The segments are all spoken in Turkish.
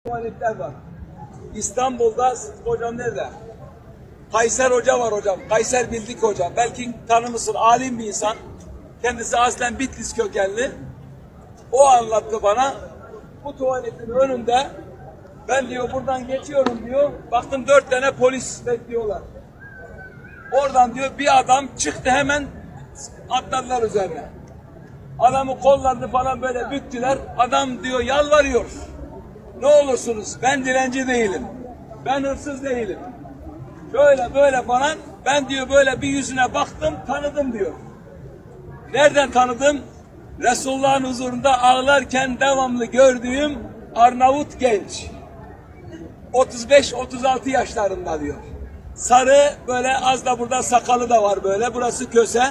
Tuvaletler var. İstanbul'da hocam nerede? Kayser Hoca var hocam. Kayser Bildik Hoca. Belki tanımışsın. Alim bir insan. Kendisi aslen Bitlis kökenli. O anlattı bana. Bu tuvaletin önünde ben diyor buradan geçiyorum diyor. Baktım 4 tane polis bekliyorlar. Oradan diyor bir adam çıktı, hemen atladılar üzerine. Adamı kollarını falan böyle büktüler. Adam diyor yalvarıyor. Ne olursunuz, ben dilenci değilim. Ben hırsız değilim. Şöyle böyle falan. Ben diyor böyle bir yüzüne baktım, tanıdım diyor. Nereden tanıdım? Resulullah'ın huzurunda ağlarken devamlı gördüğüm Arnavut genç. 35-36 yaşlarında diyor. Sarı, böyle az da burada sakalı da var böyle. Burası köse.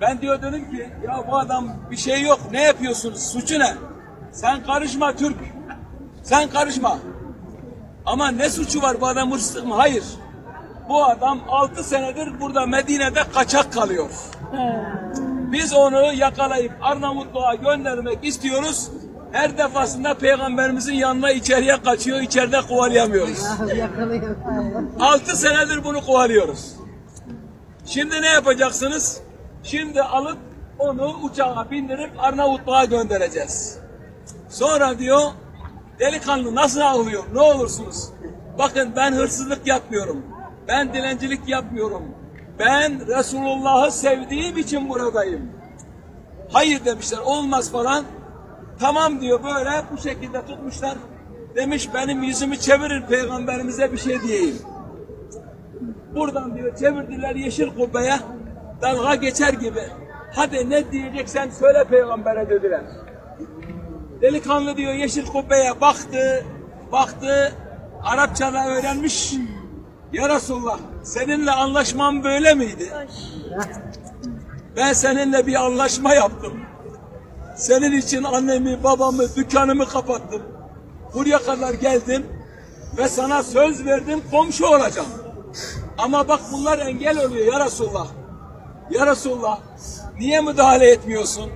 Ben diyor dedim ki ya bu adam bir şey yok. Ne yapıyorsunuz? Suçu ne? Sen karışma Türk. Sen karışma. Ama ne suçu var bu adam, hırsız mı? Hayır. Bu adam 6 senedir burada Medine'de kaçak kalıyor. Biz onu yakalayıp Arnavutluğa göndermek istiyoruz. Her defasında Peygamberimizin yanına içeriye kaçıyor. İçeride kovalayamıyoruz. 6 senedir bunu kovalıyoruz. Şimdi ne yapacaksınız? Şimdi alıp onu uçağa bindirip Arnavutluğa göndereceğiz. Sonra diyor delikanlı nasıl ağlıyor? Ne olursunuz? Bakın ben hırsızlık yapmıyorum. Ben dilencilik yapmıyorum. Ben Resulullah'ı sevdiğim için buradayım. Hayır demişler, olmaz falan. Tamam diyor, böyle bu şekilde tutmuşlar. Demiş benim yüzümü çevirin, peygamberimize bir şey diyeyim. Buradan diyor çevirdiler Yeşil Kubbe'ye, dalga geçer gibi. Hadi ne diyeceksen söyle peygambere dediler. Delikanlı diyor Yeşil Kubbe'ye baktı, Arapçada öğrenmiş. Ya Resulullah, seninle anlaşmam böyle miydi? Ben seninle bir anlaşma yaptım. Senin için annemi, babamı, dükkanımı kapattım. Buraya kadar geldim ve sana söz verdim, komşu olacağım. Ama bak bunlar engel oluyor ya Resulullah. Ya Resulullah, niye müdahale etmiyorsun?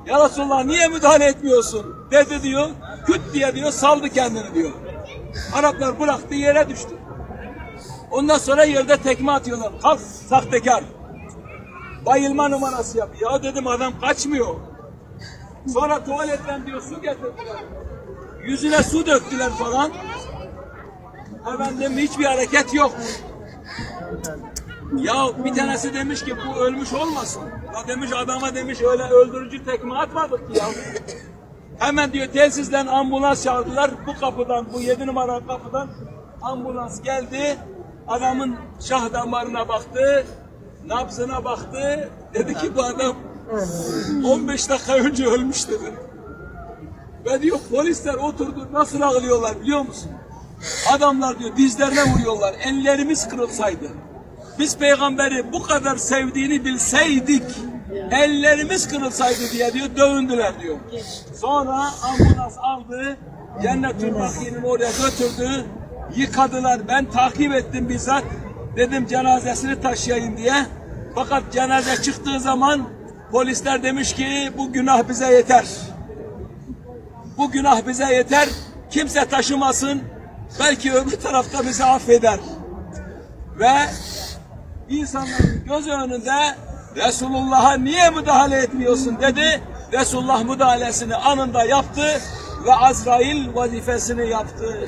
Ya Resulullah niye müdahale etmiyorsun? Dedi diyor, küt diye diyor, saldı kendini diyor. Araplar bıraktı, yere düştü. Ondan sonra yerde tekme atıyorlar. Kalk sahtekar. Bayılma numarası yap. Ya dedim adam kaçmıyor. Sonra tuvaletten diyor su getirdiler. Yüzüne su döktüler falan. Efendim hiçbir hareket yok. Ya bir tanesi demiş ki bu ölmüş olmasın. Ya demiş adama demiş öyle öldürücü tekme atmadık ki ya. Hemen diyor telsizden ambulans çağırdılar. Bu kapıdan, bu 7 numaralı kapıdan ambulans geldi. Adamın şah damarına baktı, nabzına baktı. Dedi ki bu adam 15 dakika önce ölmüş dedi. Ve diyor polisler oturdu, nasıl ağlıyorlar biliyor musun? Adamlar diyor dizlerine vuruyorlar. Ellerimiz kırılsaydı, biz peygamberi bu kadar sevdiğini bilseydik, ellerimiz kırılsaydı diye diyor dövündüler diyor. Sonra ambulans aldı, Cennet-ül Baki'nin oraya götürdü, yıkadılar. Ben takip ettim bizzat. Dedim cenazesini taşıyayım diye. Fakat cenaze çıktığı zaman polisler demiş ki bu günah bize yeter. Bu günah bize yeter. Kimse taşımasın. Belki öbür tarafta bizi affeder. Ve insanların göz önünde Resulullah'a niye müdahale etmiyorsun dedi. Resulullah müdahalesini anında yaptı ve Azrail vazifesini yaptı.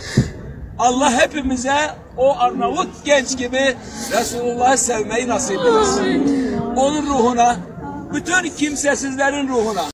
Allah hepimize o Arnavut genç gibi Resulullah'ı sevmeyi nasip etsin. Onun ruhuna, bütün kimsesizlerin ruhuna.